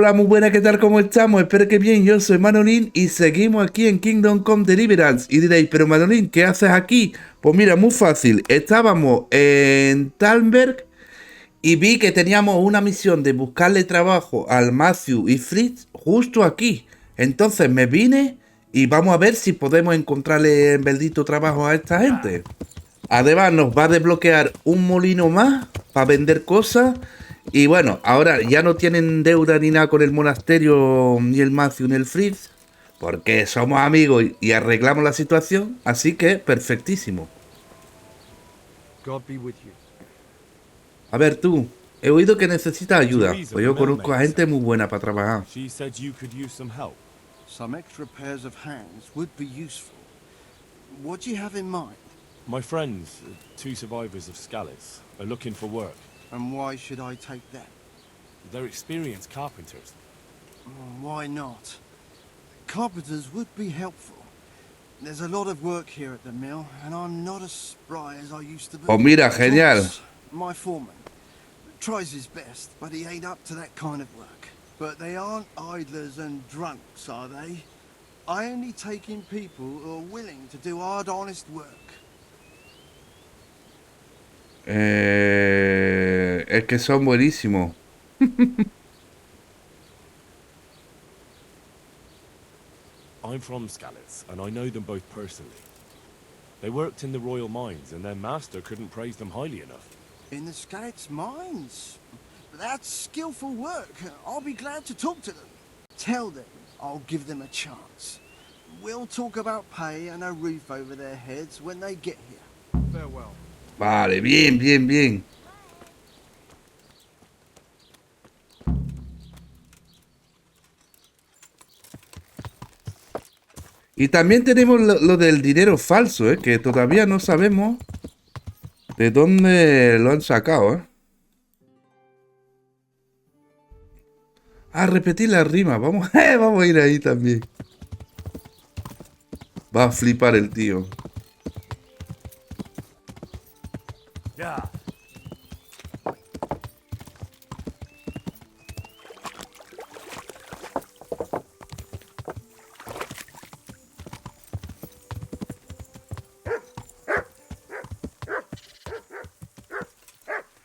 Hola, muy buena, ¿qué tal? ¿Cómo estamos? Espero que bien, yo soy Manolín y seguimos aquí en Kingdom Come Deliverance. Y diréis, pero Manolín, ¿qué haces aquí? Pues mira, muy fácil, estábamos en Talmberg y vi que teníamos una misión de buscarle trabajo al Matthiew y Fritz justo aquí. Entonces me vine y vamos a ver si podemos encontrarle el bendito trabajo a esta gente. Además nos va a desbloquear un molino más para vender cosas. Y bueno, ahora ya no tienen deuda ni nada con el monasterio, ni el Matthiew, ni el Fritz, porque somos amigos y arreglamos la situación. Así que perfectísimo. God be with you. A ver tú, he oído que necesitas ayuda. Teresa, Pues the yo conozco a milkmaid, gente said. muy buena para trabajar. She said you could use some help. Some extra pairs of hands would be useful. What do you have in mind? My friends, two survivors of Scalise, are looking for work. And why should I take them? They're experienced carpenters. Why not? Carpenters would be helpful. There's a lot of work here at the mill, and I'm not as spry as I used to be. Pues mira, genial. Thomas, my foreman, tries his best, but he ain't up to that kind of work. But they aren't idlers and drunks, are they? I only take in people who are willing to do hard, honest work. Es que son buenísimos. I'm from Scalise, and I know them both personally. They worked in the royal mines, and their master couldn't praise them highly enough. In the Scalise mines? That's skillful work. I'll be glad to talk to them. Tell them I'll give them a chance. We'll talk about pay and a roof over their heads when they get here. Farewell. Vale, bien, bien, bien. Y también tenemos lo del dinero falso, que todavía no sabemos de dónde lo han sacado, Ah, repetir la rima, vamos, vamos a ir ahí también. Va a flipar el tío. Yeah.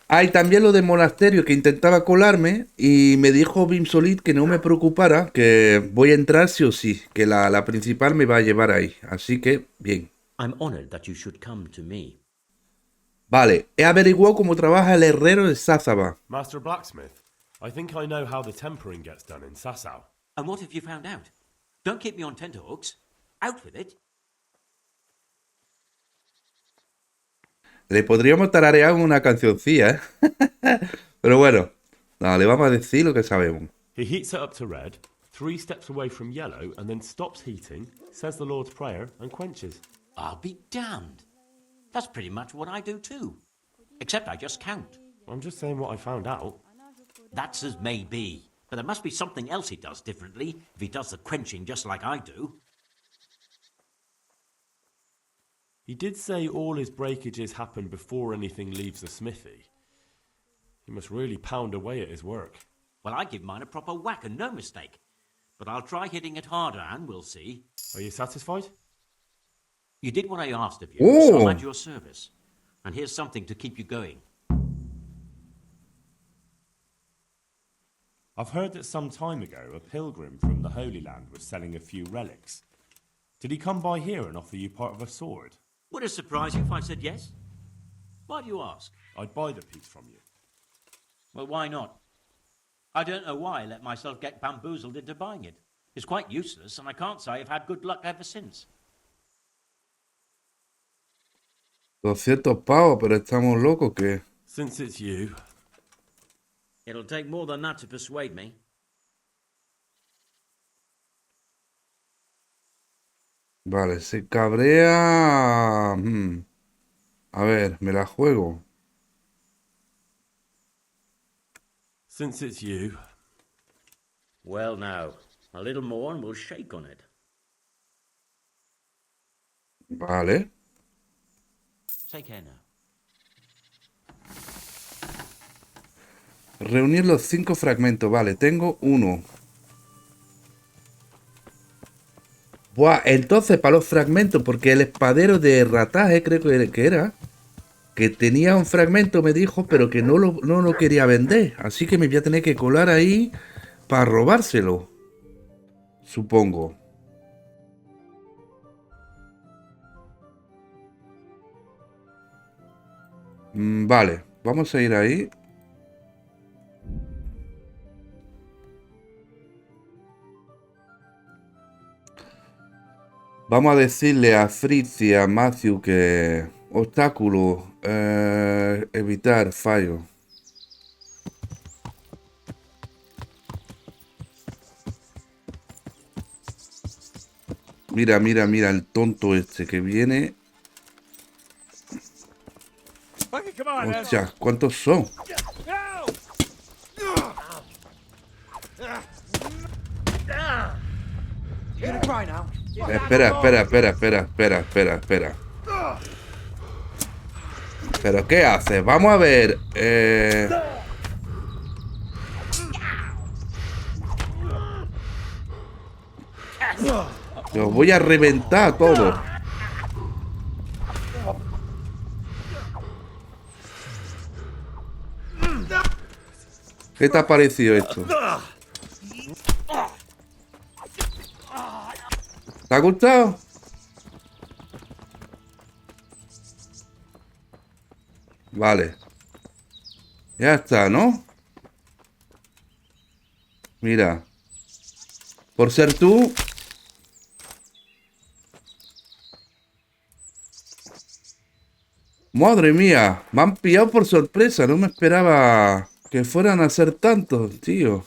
Ah, y también lo del monasterio, que intentaba colarme y me dijo Bim Solid que no me preocupara, que voy a entrar sí o sí, que la principal me va a llevar ahí. Así que, bien. I'm honored that you should come to me. Vale, he averiguado cómo trabaja el herrero de Sázava. Master Blacksmith, I think I know how the tempering gets done in Sasau. And what have you found out? Don't keep me on tenterhooks. Out with it. Le podríamos tararear una cancioncilla, Pero bueno, no, le vamos a decir lo que sabemos. He heats it up to red, 3 steps away from yellow, and then stops heating, says the Lord's Prayer, and quenches. I'll be damned. That's pretty much what I do too. Except I just count. I'm just saying what I found out. That's as may be. But there must be something else he does differently if he does the quenching just like I do. He did say all his breakages happen before anything leaves the smithy. He must really pound away at his work. Well, I give mine a proper whack and no mistake. But I'll try hitting it harder and we'll see. Are you satisfied? You did what I asked of you, Oh. so I'm at your service. And here's something to keep you going. I've heard that some time ago a pilgrim from the Holy Land was selling a few relics. Did he come by here and offer you part of a sword? Would it surprise you if I said yes? Why do you ask? I'd buy the piece from you. Well, why not? I don't know why I let myself get bamboozled into buying it. It's quite useless, and I can't say I've had good luck ever since. 200 pavos, pero estamos locos que... Since it's you, It'll take more than that to persuade me. Vale, se cabrea... A ver, me la juego. since it's you, Well, now, a little more and we'll shake on it. Vale. Take care now. Reunir los 5 fragmentos. Vale, tengo uno. Buah, entonces para los fragmentos, porque el espadero de rataje creo que era, que tenía un fragmento, me dijo, pero que no lo quería vender. Así que me voy a tener que colar ahí para robárselo. Supongo. Vale, vamos a ir ahí. Vamos a decirle a Fritz y a Matthiew que obstáculo, evitar fallo. Mira, mira, mira el tonto este que viene. Hostia, ¿cuántos son? Espera. ¿Pero qué haces? Vamos a ver. Los voy a reventar todo. ¿Qué te ha parecido esto? ¿Te ha gustado? Vale. Ya está, ¿no? Mira. Por ser tú. Madre mía. Me han pillado por sorpresa. No me esperaba que fueran a ser tantos, tío.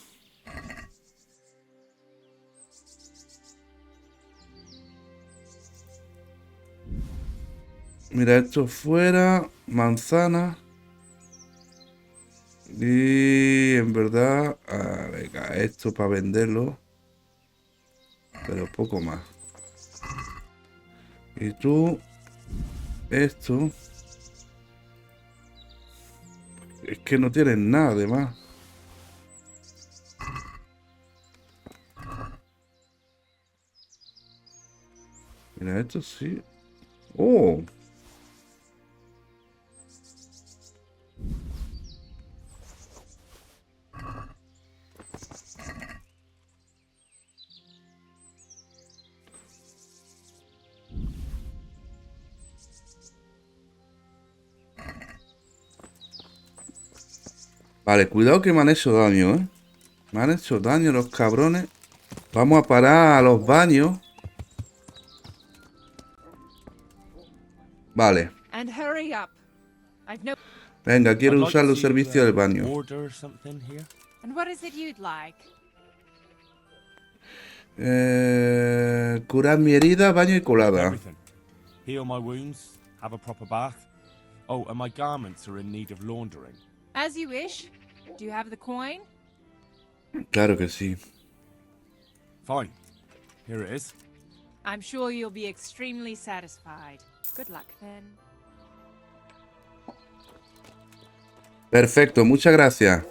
Mira, esto fuera. Manzana. Y en verdad, venga, esto para venderlo. Pero poco más. Y tú, esto. Es que no tienes nada de más. Mira, esto sí. Oh. Vale, cuidado que me han hecho daño, ¿eh? Me han hecho daño los cabrones. Vamos a parar a los baños. Vale. And hurry up. Venga, quiero I'd like usar to, los servicios del baño. Order something here. And what is it you'd like? Curar mi herida, baño y colada. Everything. Heal my wounds. Have a proper bath. Oh, and my garments are in need of laundering. As you wish. Do you have the coin? Claro que sí. Fine. Here it is. I'm sure you'll be extremely satisfied. Good luck then. Perfecto, muchas gracias.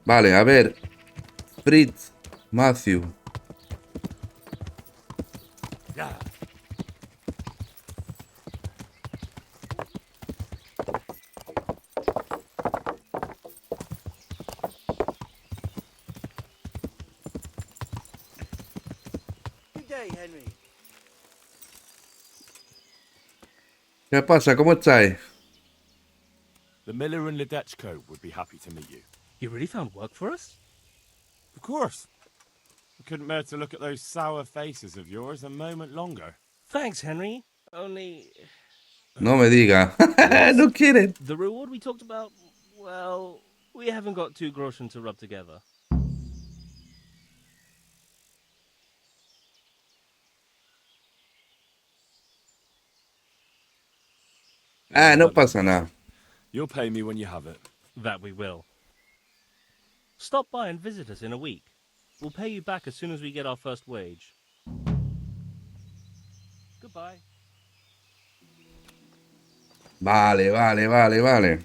Vale, a ver. Fritz, Matthiew. Yeah. Good day, Henry. ¿Qué pasa? ¿Cómo estáis? The miller and Ledechko would be happy to meet you. You really found work for us? Of course. I couldn't bear to look at those sour faces of yours a moment longer. Thanks, Henry. Only No me diga. No quieren. the reward we talked about, well, we haven't got 2 groschen to rub together. No pasa nada. You'll pay me when you have it. That we will. Stop by and visit us in a week. We'll pay you back as soon as we get our first wage. Goodbye. Vale.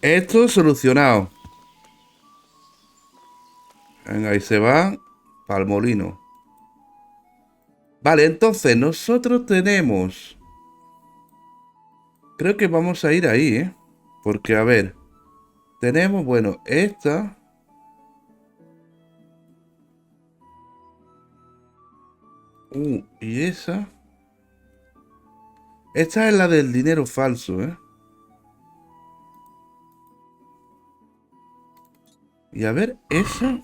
Esto solucionado. Venga, ahí se va para el molino. Vale, entonces nosotros tenemos... Creo que vamos a ir ahí, ¿eh? Porque, a ver... Tenemos, bueno, esta... y esa... Esta es la del dinero falso, ¿eh? Y a ver, ¿esa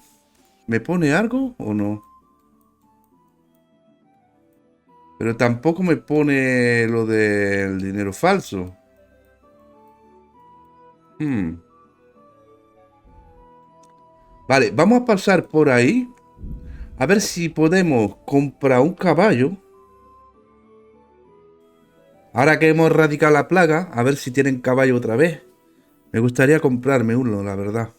me pone algo o no? Pero tampoco me pone lo del dinero falso. Vale, vamos a pasar por ahí. A ver si podemos comprar un caballo. Ahora que hemos erradicado la plaga, a ver si tienen caballo otra vez. Me gustaría comprarme uno, la verdad.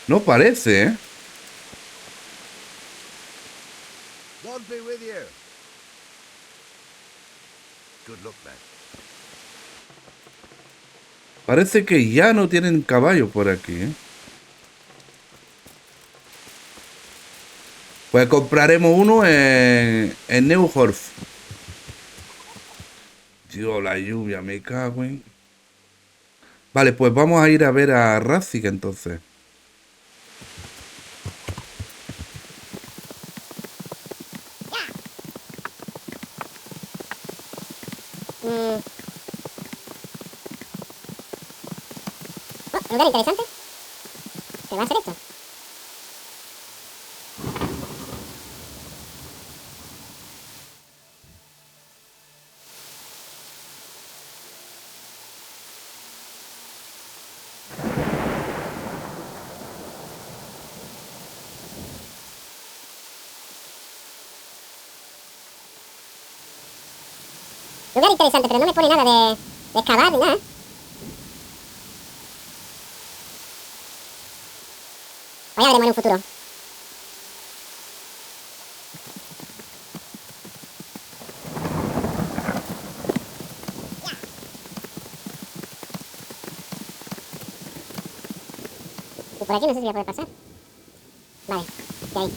No parece, ¿eh? God be with you. Good luck, man. Parece que ya no tienen caballo por aquí, ¿eh? Pues compraremos uno en Neuhorf. Tío, la lluvia, me cago en... Vale, pues vamos a ir a ver a Radzig entonces. Lugar interesante. ¿Qué va a hacer esto? Lugar interesante, pero no me pone nada de excavar ni nada. Ya veremos en un futuro. Y por aquí no sé si voy a poder pasar. Vale, de ahí.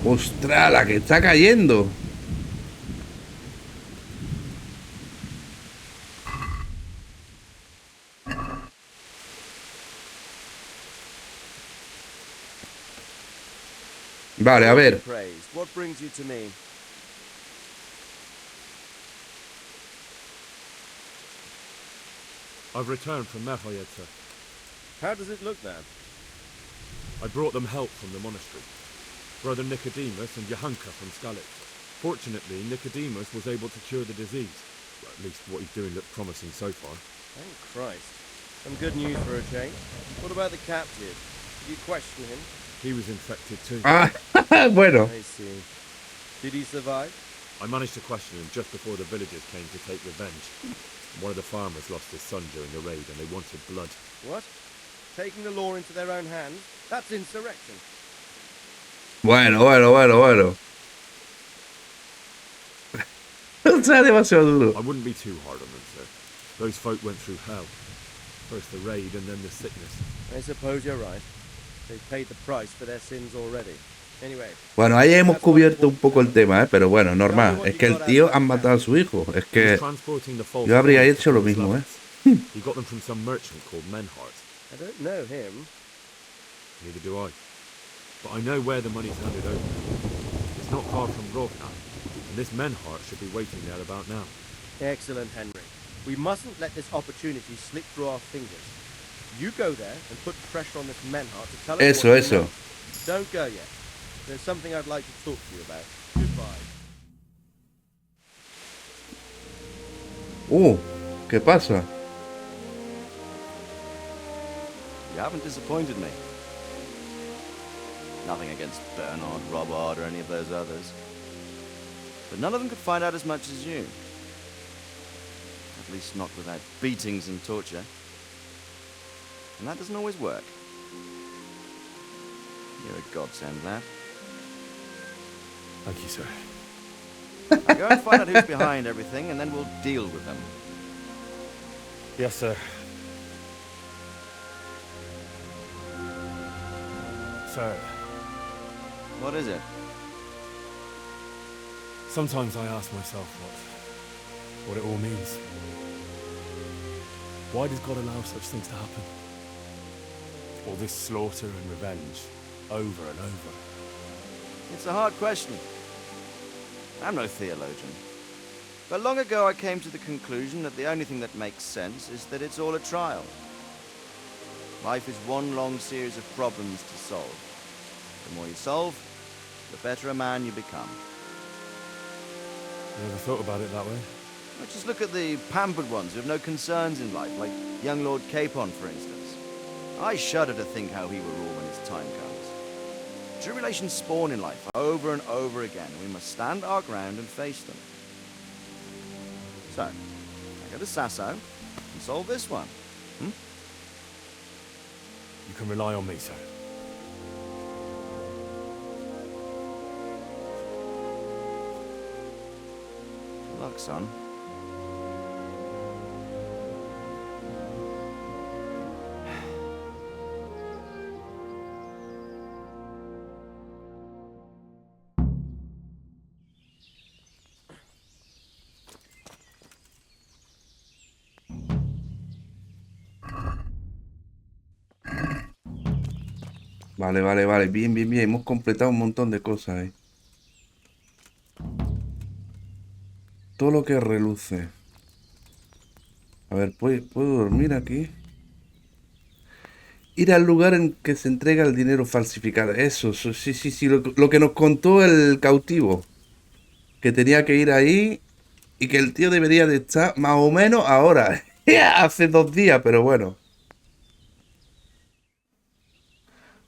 ¡Ostras, la que está cayendo! Vale, a ver. What brings you to me? I've returned from Matthiew, sir. How does it look now? I brought them help from the monastery. Brother Nicodemus and Johanka from Skalitz. Fortunately, Nicodemus was able to cure the disease. Well, at least what he's doing looked promising so far. Thank Christ. Some good news for a change. What about the captive? Did you question him? He was infected too. Ah, bueno. I see. Did he survive? I managed to question him just before the villagers came to take revenge. One of the farmers lost his son during the raid and they wanted blood. What? Taking the law into their own hands? That's insurrection. Bueno. Está demasiado duro. I wouldn't be too hard on them, sir. Those folk went through hell. First the raid and then the sickness. I suppose you're right. They've paid the price for their sins already. Anyway. Bueno, ahí hemos cubierto un poco el tema, ¿eh? Pero bueno, normal. Es que el tío han matado a su hijo. Es que yo habría hecho lo mismo, ¿eh? He got them from some merchant called Menhart. I don't know him. Neither do I. But I know where the money's handed over. It's not far from Rovna, and this Menhart should be waiting there about now. Excellent, Henry. We mustn't let this opportunity slip through our fingers. You go there and put pressure on this Menhart to tell us Eso, what you eso. know. Don't go yet. There's something I'd like to talk to you about. Goodbye. ¿Qué pasa? You haven't disappointed me. Nothing against Bernard, Robert, or any of those others. But none of them could find out as much as you. At least not without beatings and torture. And that doesn't always work. You're a godsend, lad. Thank you, sir. Now go and find out who's behind everything, and then we'll deal with them. Yes, sir. Sir, What is it? sometimes I ask myself what it all means. Why does God allow such things to happen? All this slaughter and revenge, over and over. It's a hard question. I'm no theologian. But long ago I came to the conclusion that the only thing that makes sense is that it's all a trial. Life is one long series of problems to solve. The more you solve, the better a man you become. Never thought about it that way. Well, just look at the pampered ones who have no concerns in life, like young Lord Capon, for instance. I shudder to think how he will rule when his time comes. Tribulations spawn in life over and over again, and we must stand our ground and face them. So, I go to Sasso and solve this one. You can rely on me, sir. Good luck, son. Vale. Bien. Hemos completado un montón de cosas ahí. Todo lo que reluce. A ver, ¿puedo dormir aquí? Ir al lugar en que se entrega el dinero falsificado. Eso, sí. Lo que nos contó el cautivo. Que tenía que ir ahí y que el tío debería de estar más o menos ahora. Hace 2 días, pero bueno.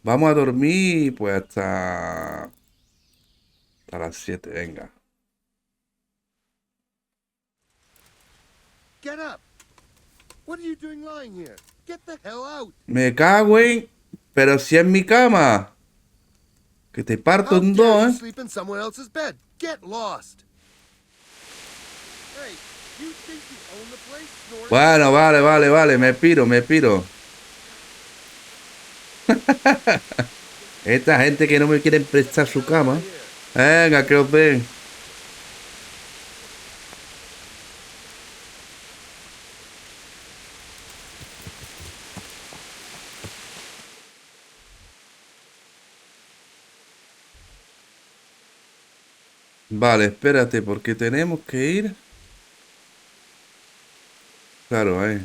Vamos a dormir pues hasta las 7, venga. Get up! What are you doing lying here? Get the hell out! Me cago en... Pero si es mi cama. Que te parto How en dare you dos, ¿eh? sleep in someone else's bed? Get lost! Hey, you think you own the place, Snorri? Bueno, vale. Me piro. Esta gente que no me quiere prestar su cama. Venga, que os den. Vale, espérate, porque tenemos que ir. Claro, ahí.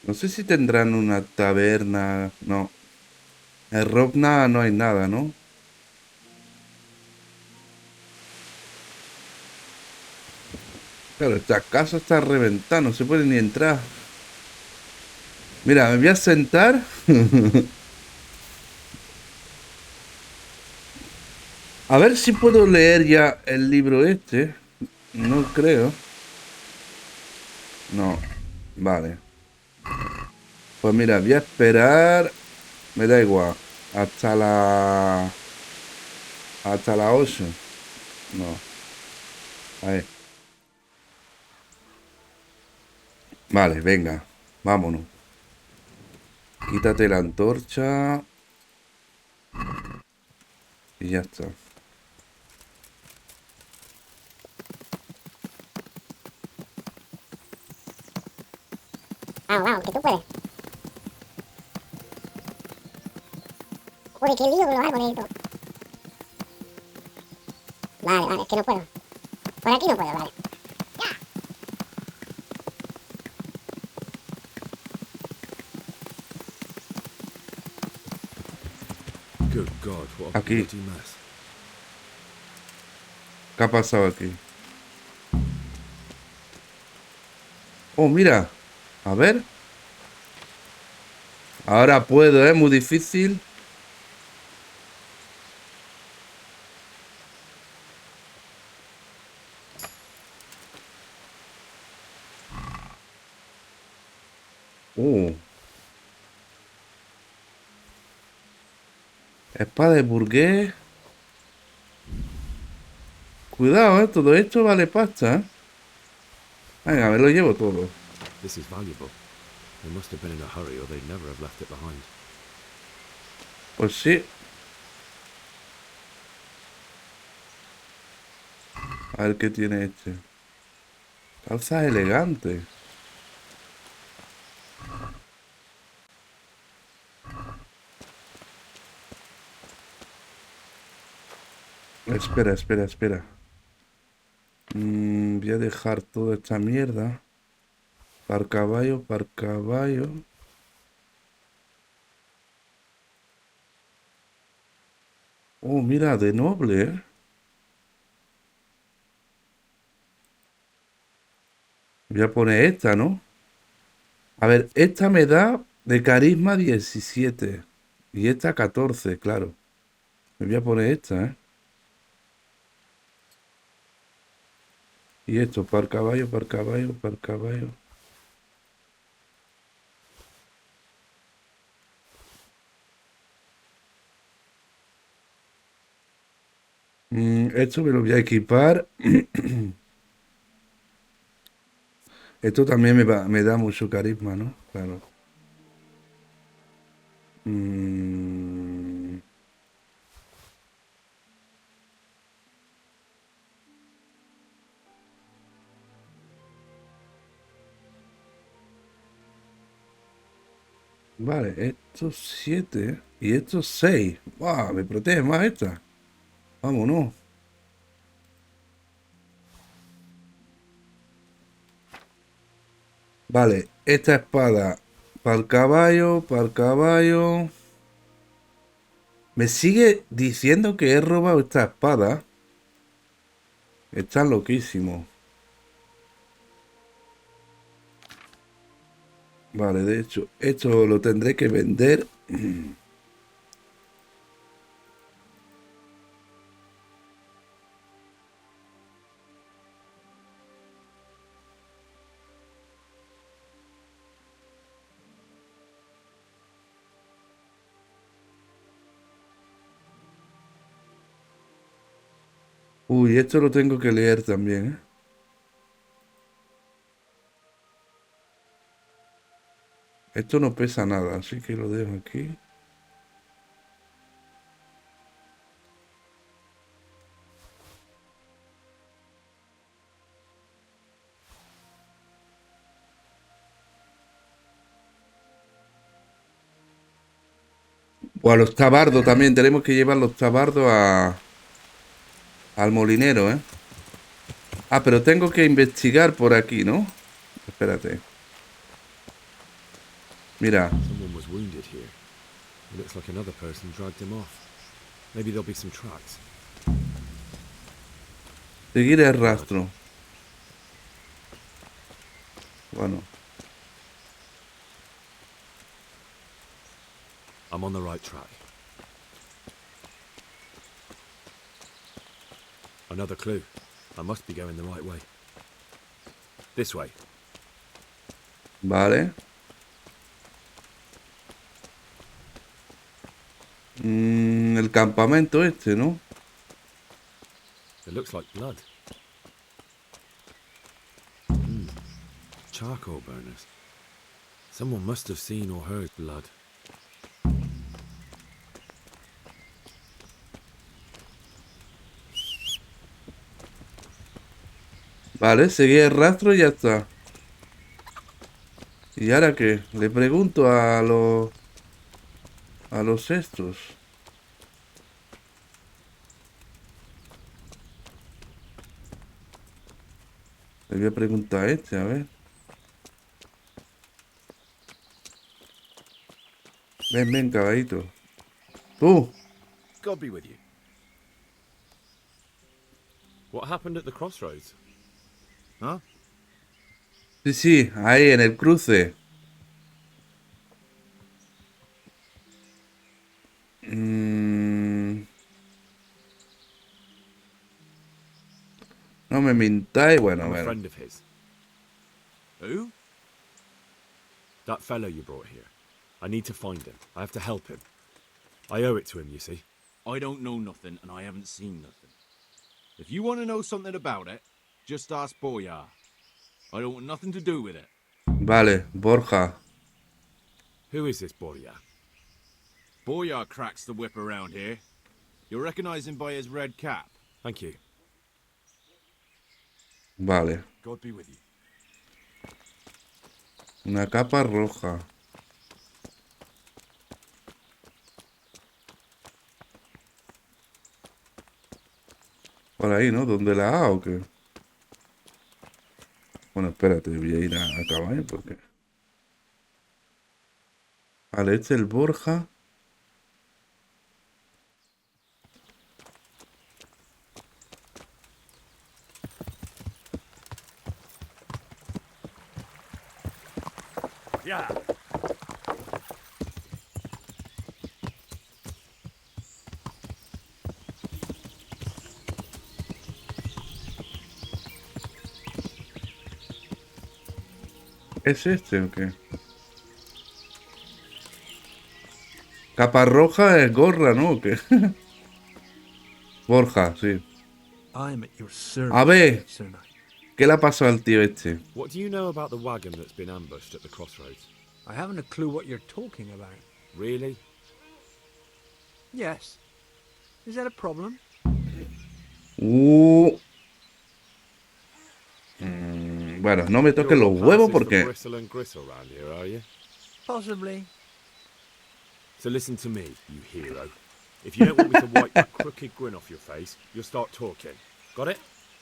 No sé si tendrán una taberna. No. En Rovna no hay nada, ¿no? Claro, esta casa está reventada, no se puede ni entrar. Mira, me voy a sentar. A ver si puedo leer ya el libro este. No creo. No. Vale. Pues mira, voy a esperar. Me da igual. Hasta la 8. No. Ahí. Vale, venga. Vámonos. Quítate la antorcha. Y ya está. Vamos, vamos, que tú puedes. Joder, qué lío con los árboles y todo. Vale, vale, es que no puedo. Por aquí no puedo, vale. Good God, what a Aquí. bloody mess. ¿Qué ha pasado aquí? Oh, mira. A ver. Ahora puedo, ¿eh? Muy difícil. Espada de burgués. Cuidado, todo esto vale pasta, ¿eh? Venga, me lo llevo todo. This is valuable. They must have been in a hurry or they'd never have left it behind. Pues sí. A ver qué tiene este. Calzas elegantes. Espera, espera, espera. Voy a dejar toda esta mierda. Par caballo, par caballo. Oh, mira, de noble, ¿eh? Voy a poner esta, ¿no? A ver, esta me da de carisma 17. Y esta 14, claro. Me voy a poner esta, ¿eh? Y esto, par caballo, par caballo, par caballo. Esto me lo voy a equipar. Esto también me da mucho carisma, ¿no? Claro. Vale, estos 7 y estos 6. ¡Wow! Me protege más esta. Vámonos. Vale, esta espada para el caballo, para el caballo. Me sigue diciendo que he robado esta espada. Está loquísimo. Vale, de hecho, esto lo tendré que vender. Uy, esto lo tengo que leer también, ¿eh? Esto no pesa nada, así que lo dejo aquí. O a los tabardos también. Tenemos que llevar los tabardos al molinero, ¿eh? Ah, pero tengo que investigar por aquí, ¿no? Espérate. Mira. Someone was wounded here. It looks like another person dragged him off. Maybe there'll be some tracks. Seguir el rastro. Bueno. I'm on the right track. Another clue. I must be going the right way. This way. Vale. El campamento este, ¿no? It looks like blood. Charcoal burners. Someone must have seen or heard blood. Vale, seguí el rastro y ya está. ¿Y ahora qué? Le pregunto a los... A los estos. Le voy a preguntar a este, a ver. Ven, ven, caballito. Tú. God be with you. What happened at the crossroads? Huh? Sí, sí, ahí en el cruce. No me mintáis, bueno, I'm a bueno. friend of his. Who? That fellow you brought here. I need to find him. I have to help him. I owe it to him, you see. I don't know nothing, and I haven't seen nothing. If you want to know something about it, just ask Boyar. I don't want nothing to do with it. Vale, Borja. Who is this Boria? Boyar cracks the whip around here. You'll recognize him by his red cap. Thank you. Vale. God be with you. Una capa roja. Por ahí, ¿no? ¿Dónde la ha o qué? Bueno, espérate, voy a ir a acabar, porque... Vale, este es el Borja. Yeah. ¿Es este o qué? Capa roja es gorra, ¿no? ¿O qué? Borja, sí. I'm at your service, A ver, Sir Knight. ¿qué le ha pasado al tío este? What do you know about the wagon that's been ambushed at the crossroads? I haven't a clue what you're talking about. Really? Yes. Is that a problem? Bueno, no me toques los huevos porque... Bristle and gristle round here, are you? Possibly. So listen to me, you hero. If you don't want me to wipe that crooked grin off your face, you'll start talking. Got it?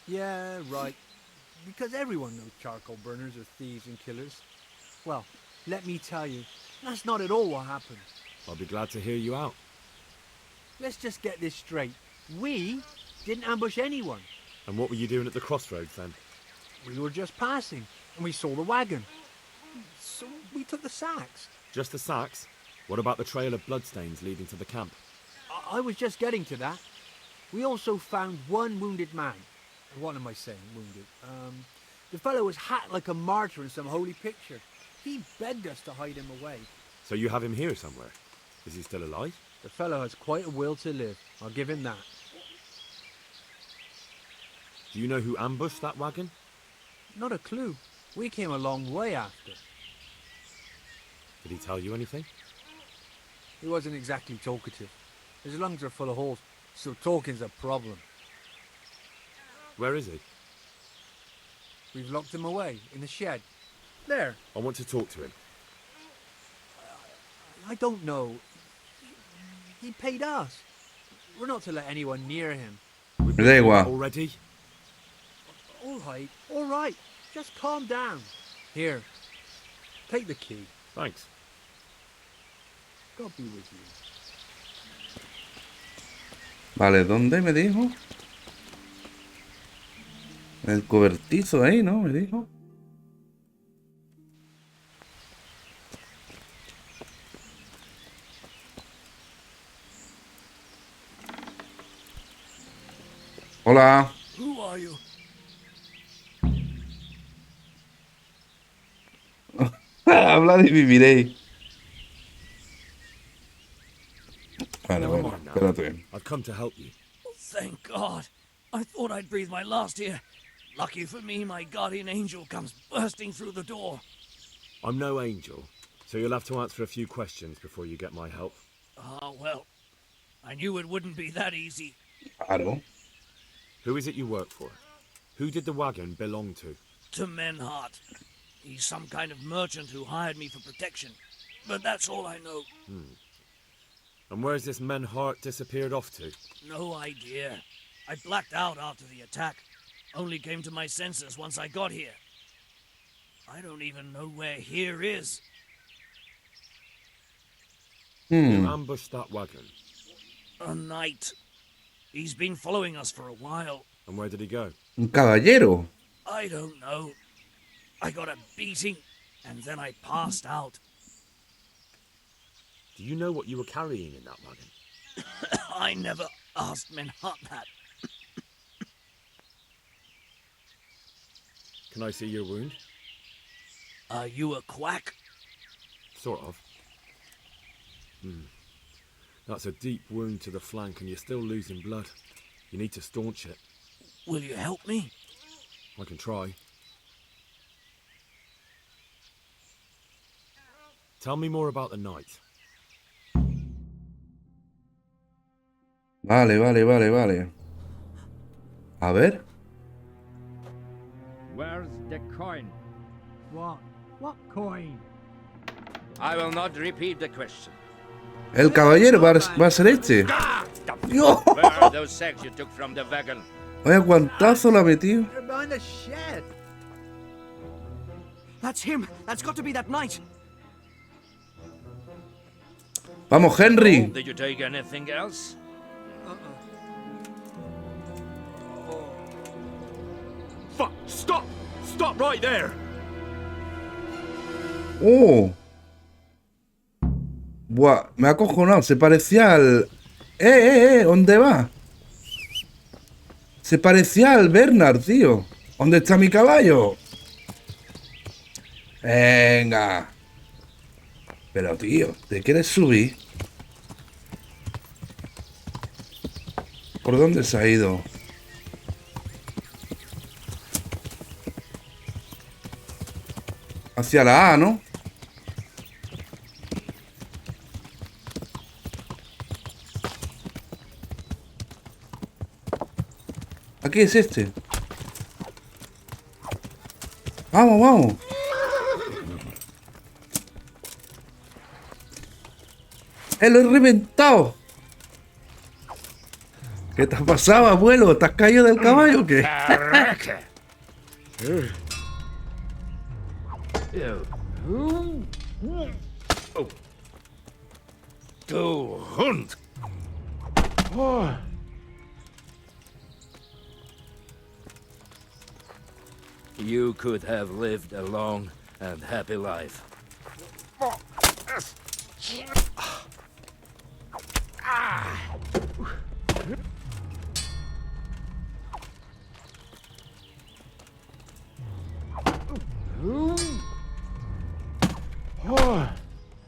Yeah, right. Because everyone knows charcoal burners are thieves and killers. Well, let me tell you, that's not at all what happened. I'll be glad to hear you out. Let's just get this straight. We didn't ambush anyone. And what were you doing at the crossroads then? We were just passing, and we saw the wagon. So we took the sacks. Just the sacks? What about the trail of bloodstains leading to the camp? I was just getting to that. We also found one wounded man. What am I saying, wounded? The fellow was hacked like a martyr in some holy picture. He begged us to hide him away. So you have him here somewhere? Is he still alive? The fellow has quite a will to live. I'll give him that. Do you know who ambushed that wagon? Not a clue. We came a long way after. Did he tell you anything? He wasn't exactly talkative. His lungs are full of holes, so talking's a problem. Where is he? We've locked him away, in the shed. There. I want to talk to him. I don't know. He paid us. We're not to let anyone near him. We've Me da igual. already? All right. Just calm down. Here. Take the key. Thanks. God be with you. Vale, ¿dónde me dijo? El cobertizo ahí, ¿no? Me dijo. Hola. Who are you? Habla y viviréis. Vale, Never bueno, mind now. espérate. I've come to help you. Thank God. I thought I'd breathe my last here. Lucky for me, my guardian angel comes bursting through the door. I'm no angel, so you'll have to answer a few questions before you get my help. Ah, well, I knew it wouldn't be that easy. Claro. Who is it you work for? Who did the wagon belong to? To Menhart. He's some kind of merchant who hired me for protection. But that's all I know. And where's this Menhart disappeared off to? No idea. I blacked out after the attack. Only came to my senses once I got here. I don't even know where here is. You ambushed that wagon. A knight. He's been following us for a while. And where did he go? Un caballero. I don't know. I got a beating, and then I passed out. Do you know what you were carrying in that wagon? I never asked Menhart that. Can I see your wound? Are you a quack? Sort of. That's a deep wound to the flank and you're still losing blood. You need to staunch it. Will you help me? I can try. Tell me more about the night. Vale. A ver. Where's the coin? What? What coin? I will not repeat the question. El caballero va a ser este. ¡Dios! Where are those sacks you took from the wagon? Vaya guantazo la metió. They're behind the shed. That's him. That's got to be that knight. Vamos, Henry. Did you take anything else? Fuck! Stop! Stop right there! Oh. Buah, me ha acojonado. Se parecía al... ¿Dónde va? Se parecía al Bernard, tío. ¿Dónde está mi caballo? Venga. Pero, tío, ¿te quieres subir? ¿Por dónde se ha ido? Hacia la A, ¿no? Aquí es este. Vamos. ¡Lo he reventado! ¿Qué te ha pasado, abuelo? ¿Te has caído del caballo o qué? To hunt. You could have lived a long and happy life.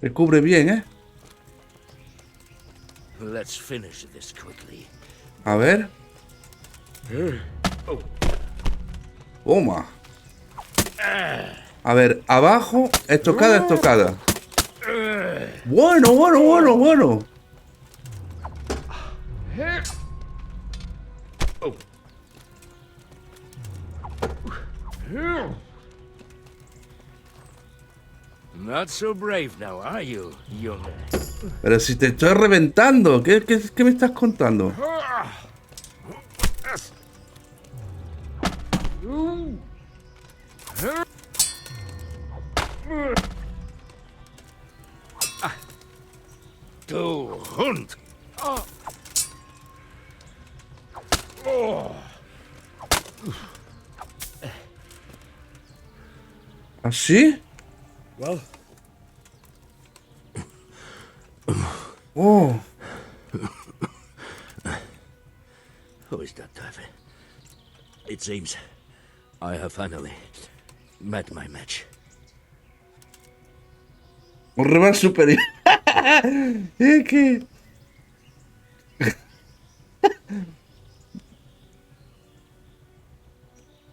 Se cubre bien, ¿eh? Let's finish this quickly. A ver. Toma. A ver, abajo, estocada. Bueno. Not so brave now, are you, young? Pero si te estoy reventando, ¿qué me estás contando? To hunt. ¿Así? Well. Oh. Who is that, David? It seems I have finally met my match. Un rival superior. Es que...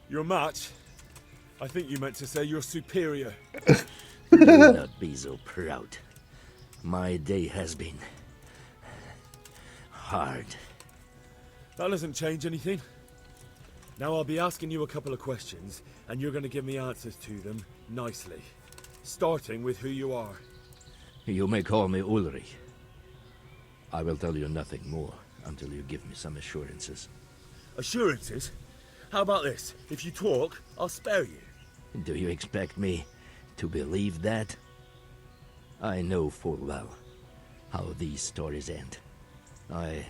Your match? I think you meant to say you're superior. Do not be so proud. My day has been hard. That doesn't change anything. Now I'll be asking you a couple of questions, and you're going to give me answers to them nicely. Starting with who you are. You may call me Ulrich. I will tell you nothing more until you give me some assurances. Assurances? How about this? If you talk, I'll spare you. Do you expect me to believe that? I know full well how these stories end. I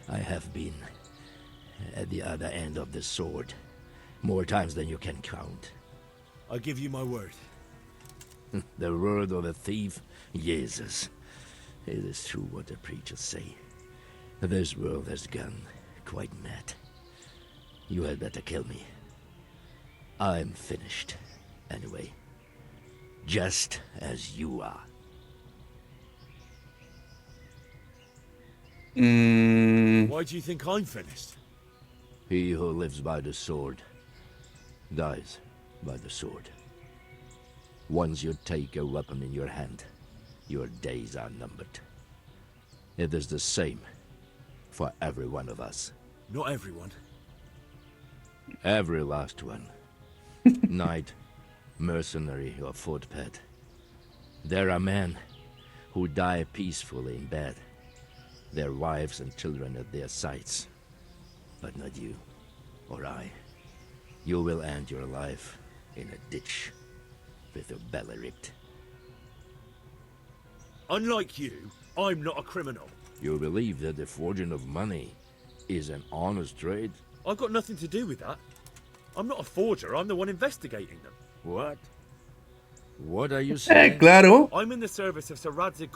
have been at the other end of the sword more times than you can count. I give you my word. The word of a thief? Jesus. It is true what the preachers say. This world has gone quite mad. You had better kill me. I'm finished, anyway. Just as you are. Why do you think I'm finished? He who lives by the sword dies by the sword. Once you take a weapon in your hand, your days are numbered. It is the same for every one of us. Not everyone. Every last one. Knight, mercenary, or footpad. There are men who die peacefully in bed, their wives and children at their sides. But not you, or I. You will end your life in a ditch, with your belly ripped. Unlike you, I'm not a criminal. You believe that the forging of money is an honest trade? I've got nothing to do with that. I'm not a forger, I'm the one investigating them. What? What are you saying? Claro. I'm in the service of Sir Radzig,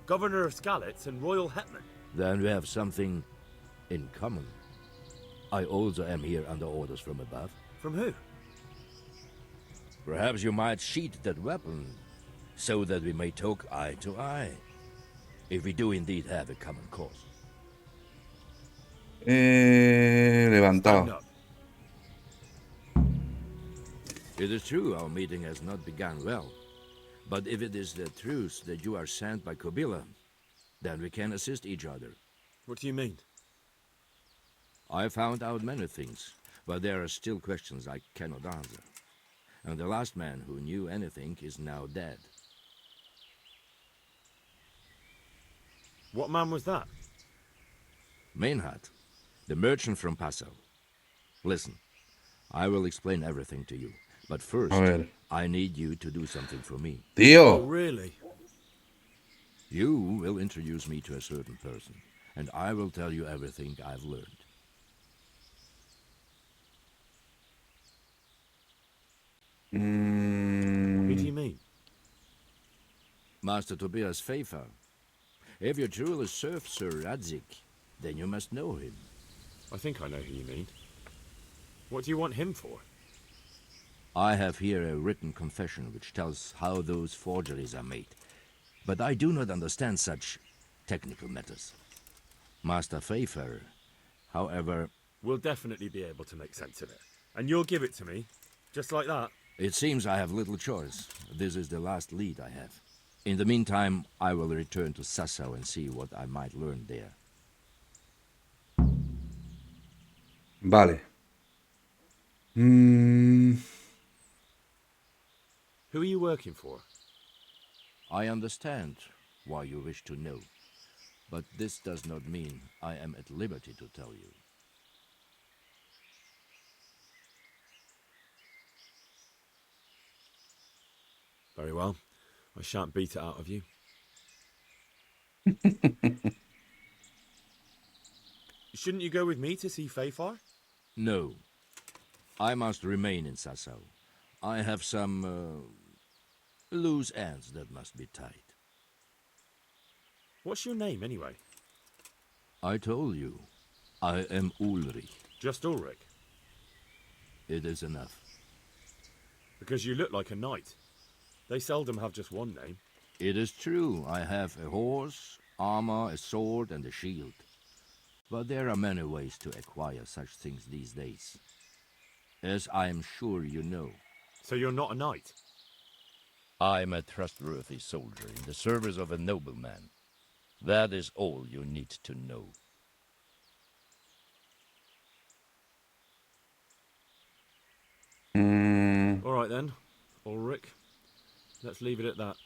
Governor of Skalitz and Royal Hetman. Then we have something in common. I also am here under orders from above. From who? Perhaps you might sheath that weapon, so that we may talk eye to eye. If we do indeed have a common cause. Levantado. It is true our meeting has not begun well. But if it is the truth that you are sent by Kobila, then we can assist each other. What do you mean? I found out many things, but there are still questions I cannot answer. And the last man who knew anything is now dead. What man was that? Mainhard, the merchant from Passau. Listen, I will explain everything to you. But first, I need you to do something for me. Tío. Oh, really? You will introduce me to a certain person, and I will tell you everything I've learned. Who do you mean? Master Tobias Pfeiffer. If you truly serve Sir Radzig, then you must know him. I think I know who you mean. What do you want him for? I have here a written confession which tells how those forgeries are made. But I do not understand such technical matters. Master Pfeiffer, however... We'll definitely be able to make sense of it. And you'll give it to me, just like that. It seems I have little choice. This is the last lead I have. In the meantime, I will return to Sassau and see what I might learn there. Vale. Who are you working for? I understand why you wish to know, but this does not mean I am at liberty to tell you. Very well. I shan't beat it out of you. Shouldn't you go with me to see Pfeiffer? No. I must remain in Sassau. I have some loose ends that must be tied. What's your name, anyway? I told you. I am Ulrich. Just Ulrich? It is enough. Because you look like a knight. They seldom have just one name. It is true. I have a horse, armor, a sword, and a shield. But there are many ways to acquire such things these days. As I am sure you know. So you're not a knight? I am a trustworthy soldier in the service of a nobleman. That is all you need to know. All right then, Ulrich. Let's leave it at that.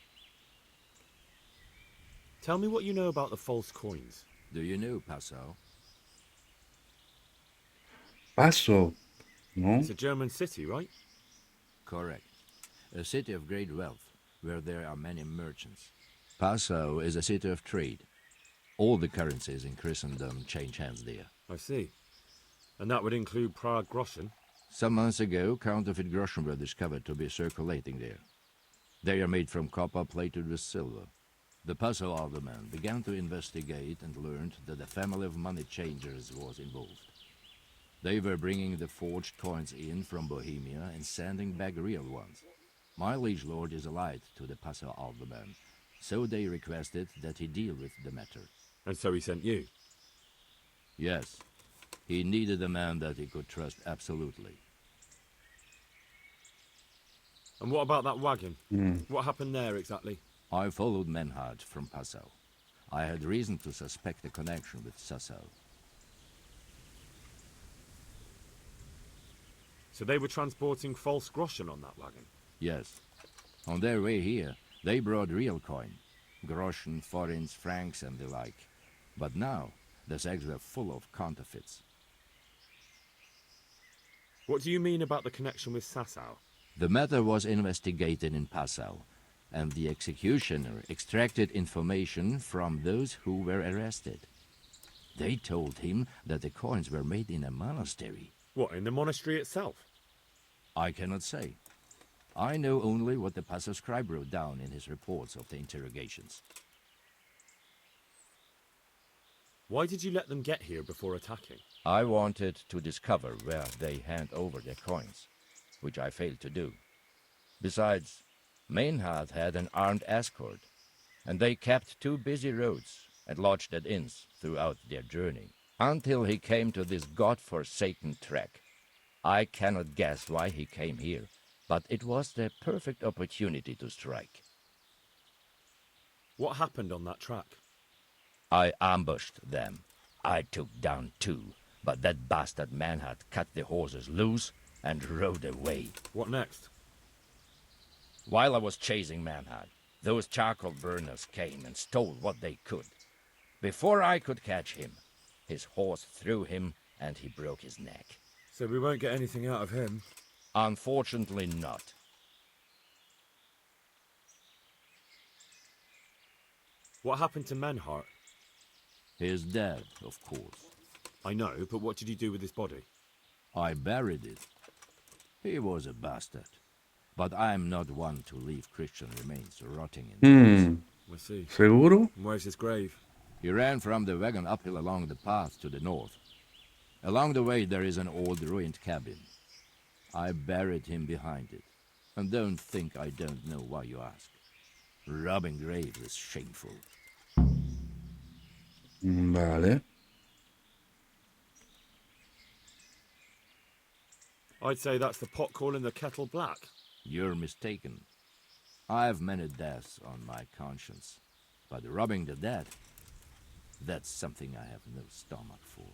Tell me what you know about the false coins. Do you know Passau? Paso, ¿no? It's a German city, right? Correct. A city of great wealth, where there are many merchants. Passau is a city of trade. All the currencies in Christendom change hands there. I see. And that would include Prague groschen? Some months ago, counterfeit groschen were discovered to be circulating there. They are made from copper plated with silver. The Passau alderman began to investigate and learned that a family of money changers was involved. They were bringing the forged coins in from Bohemia and sending back real ones. My liege lord is allied to the Passau alderman, so they requested that he deal with the matter. And so he sent you? Yes. He needed a man that he could trust absolutely. And what about that wagon? What happened there exactly? I followed Menhard from Passau. I had reason to suspect a connection with Sassau. So they were transporting false groschen on that wagon? Yes. On their way here, they brought real coin. Groschen, forints, francs and the like. But now, the sacks were full of counterfeits. What do you mean about the connection with Sassau? The matter was investigated in Passau, and the executioner extracted information from those who were arrested. They told him that the coins were made in a monastery. What, in the monastery itself? I cannot say. I know only what the Passau scribe wrote down in his reports of the interrogations. Why did you let them get here before attacking? I wanted to discover where they hand over their coins, which I failed to do. Besides, Maynard had an armed escort, and they kept two busy roads and lodged at inns throughout their journey, until he came to this god-forsaken track. I cannot guess why he came here, but it was the perfect opportunity to strike. What happened on that track? I ambushed them. I took down two, but that bastard Maynard cut the horses loose and rode away. What next? While I was chasing Maynard, those charcoal burners came and stole what they could. Before I could catch him, his horse threw him and he broke his neck. So we won't get anything out of him? Unfortunately not. What happened to Menhart? He is dead, of course. I know, but what did you do with his body? I buried it. He was a bastard. But I am not one to leave Christian remains rotting in the woods. I see. ¿Seguro? And where's his grave? He ran from the wagon uphill along the path to the north. Along the way there is an old ruined cabin. I buried him behind it. And don't think I don't know why you ask. Robbing graves is shameful. Vale. I'd say that's the pot calling the kettle black. You're mistaken. I have many deaths on my conscience. But robbing the dead, that's something I have no stomach for.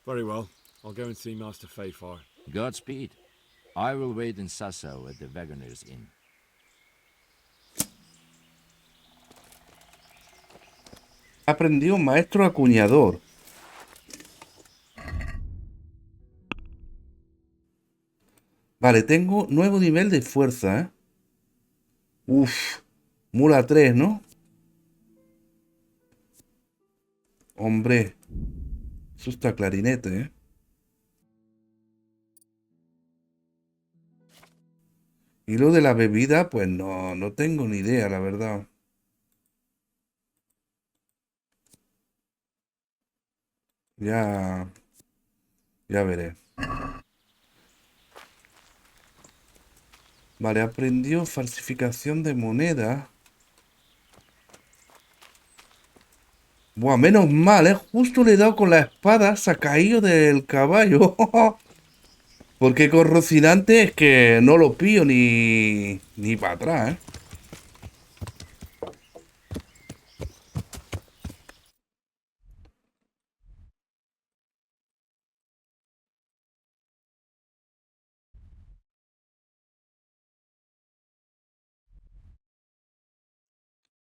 Very well. I'll go and see Master Fayfar. Godspeed. I will wait in Sassau at the Wagoner's Inn. Aprendió maestro acuñador. Vale, tengo nuevo nivel de fuerza, ¿eh? Uf, mula 3, ¿no? Hombre, eso está clarinete, ¿eh? Y lo de la bebida, pues no tengo ni idea, la verdad. Ya veré. Vale, aprendió falsificación de moneda. Buah, menos mal, ¿eh? Justo le he dado con la espada, se ha caído del caballo. Porque con Rocinante es que no lo pillo ni para atrás, ¿eh?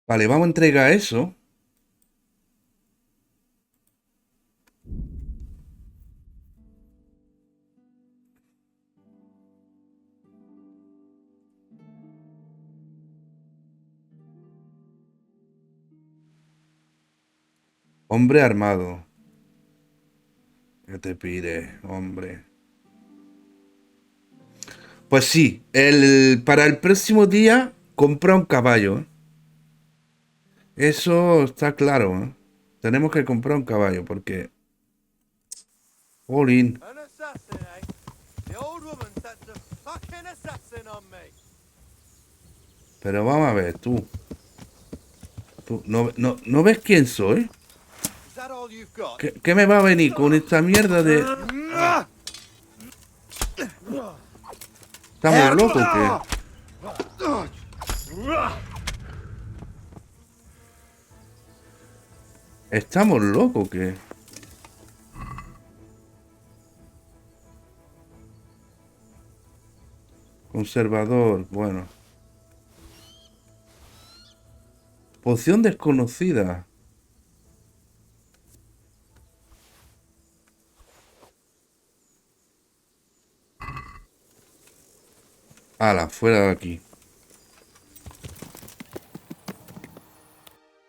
Vale, vamos a entregar eso. Hombre armado. Que te pide, hombre. Pues sí, para el próximo día compra un caballo. Eso está claro, ¿eh? Tenemos que comprar un caballo porque... All in. An assassin, eh? The old woman sets a fucking assassin on me. Pero vamos a ver, tú. ¿Tú no ves quién soy? Is that all you've got? ¿Qué me va a venir con esta mierda de...? ¿Estamos locos o qué? ¿Estamos locos o qué? Conservador, bueno. Poción desconocida. Ala, fuera de aquí.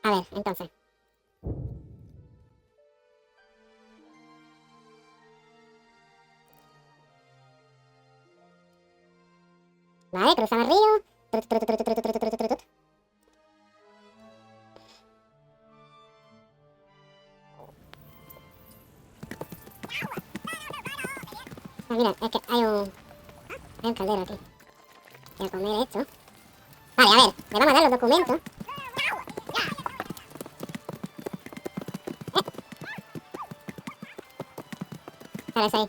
A ver, entonces. Vale, cruzamos el río. Ah, mira, es que hay un caldero aquí. Voy a comer esto. Vale, a ver, le vamos a dar los documentos. Sale eso ahí.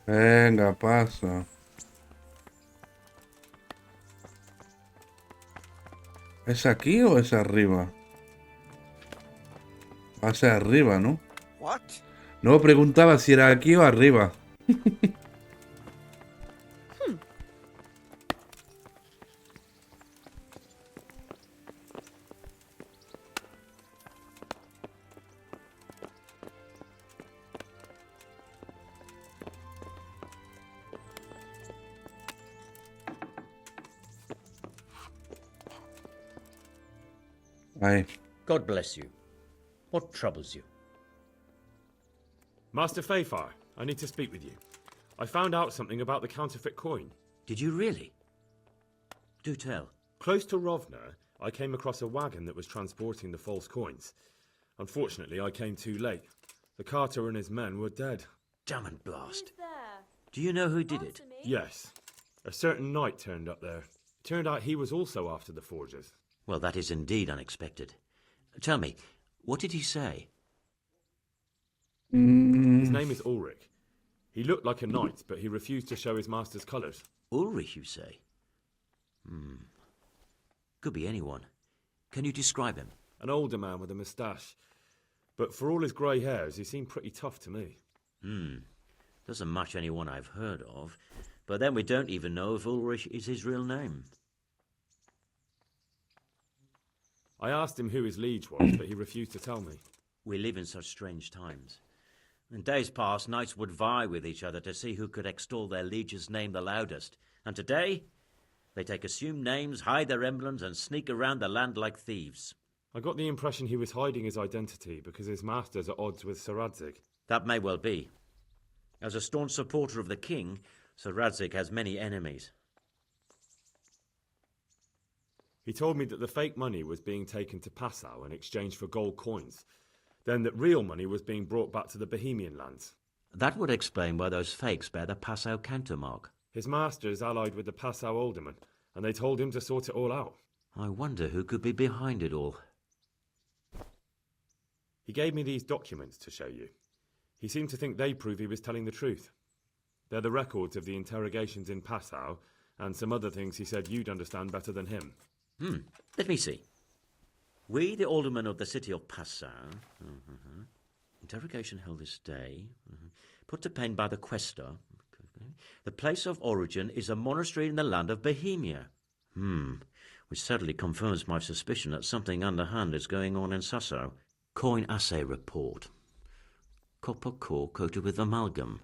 Venga, pasa. ¿Es aquí o es arriba? Va a ser arriba, ¿no? What? No, preguntaba si era aquí o arriba. Ahí. God bless you. What troubles you? Master Fayfar, I need to speak with you. I found out something about the counterfeit coin. Did you really? Do tell. Close to Rovna, I came across a wagon that was transporting the false coins. Unfortunately, I came too late. The carter and his men were dead. Damn and blast. Do you know who did it? Yes. A certain knight turned up there. Turned out he was also after the forgers. Well, that is indeed unexpected. Tell me, what did he say? His name is Ulrich. He looked like a knight, but he refused to show his master's colours. Ulrich, you say? Could be anyone. Can you describe him? An older man with a moustache. But for all his grey hairs, he seemed pretty tough to me. Doesn't match anyone I've heard of. But then we don't even know if Ulrich is his real name. I asked him who his liege was, but he refused to tell me. We live in such strange times. In days past, knights would vie with each other to see who could extol their liege's name the loudest. And today, they take assumed names, hide their emblems, and sneak around the land like thieves. I got the impression he was hiding his identity because his master's at odds with Sir Radzig. That may well be. As a staunch supporter of the king, Sir Radzig has many enemies. He told me that the fake money was being taken to Passau in exchange for gold coins, then that real money was being brought back to the Bohemian lands. That would explain why those fakes bear the Passau countermark. His master is allied with the Passau alderman, and they told him to sort it all out. I wonder who could be behind it all. He gave me these documents to show you. He seemed to think they prove he was telling the truth. They're the records of the interrogations in Passau, and some other things he said you'd understand better than him. Let me see. We, the aldermen of the city of Passau, interrogation held this day, put to pen by the questor. The place of origin is a monastery in the land of Bohemia. Which certainly confirms my suspicion that something underhand is going on in Sasso. Coin assay report. Copper core coated with amalgam.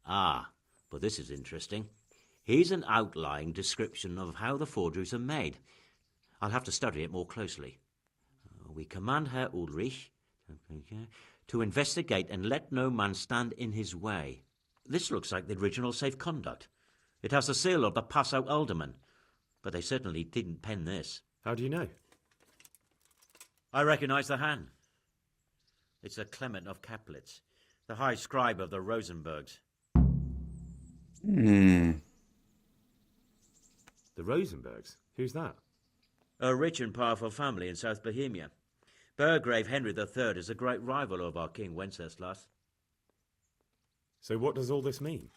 But this is interesting. Here's an outline description of how the forgeries are made. I'll have to study it more closely. We command Herr Ulrich to investigate and let no man stand in his way. This looks like the original safe conduct. It has the seal of the Passau alderman, but they certainly didn't pen this. How do you know? I recognize the hand. It's a Clement of Caplitz, the high scribe of the Rosenbergs. The Rosenbergs? Who's that? A rich and powerful family in South Bohemia. Burgrave Henry III is a great rival of our King Wenceslas. So what does all this mean?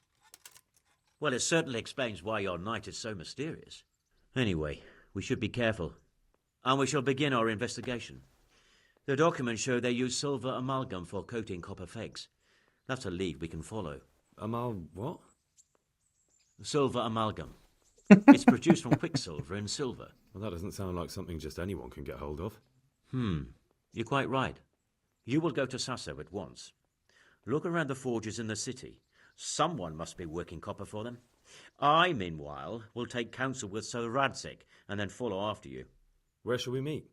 Well, it certainly explains why your knight is so mysterious. Anyway, we should be careful. And we shall begin our investigation. The documents show they use silver amalgam for coating copper fakes. That's a lead we can follow. What? Silver amalgam. It's produced from quicksilver and silver. Well, that doesn't sound like something just anyone can get hold of. You're quite right. You will go to Sasso at once. Look around the forges in the city. Someone must be working copper for them. I, meanwhile, will take counsel with Sir Radzig and then follow after you. Where shall we meet?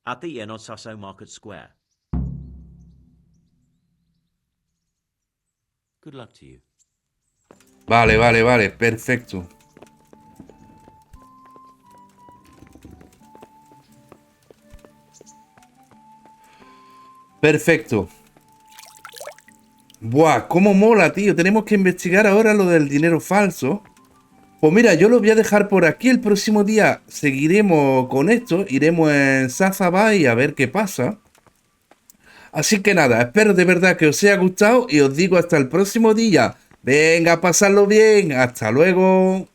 At the inn on Sasso Market Square. Good luck to you. Vale, perfecto. Perfecto. Buah, cómo mola, tío. Tenemos que investigar ahora lo del dinero falso. Pues mira, yo lo voy a dejar por aquí. El próximo día seguiremos con esto. Iremos en Sazabay a ver qué pasa. Así que nada, espero de verdad que os haya gustado y os digo hasta el próximo día. Venga, a pasarlo bien. Hasta luego.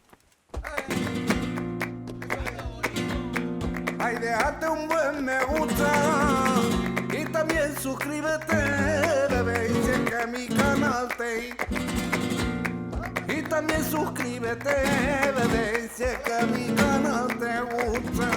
Ay, déjate un buen me gusta y también suscríbete, bebé, y checa mi canal y también suscríbete, bebé, y checa mi canal te gusta.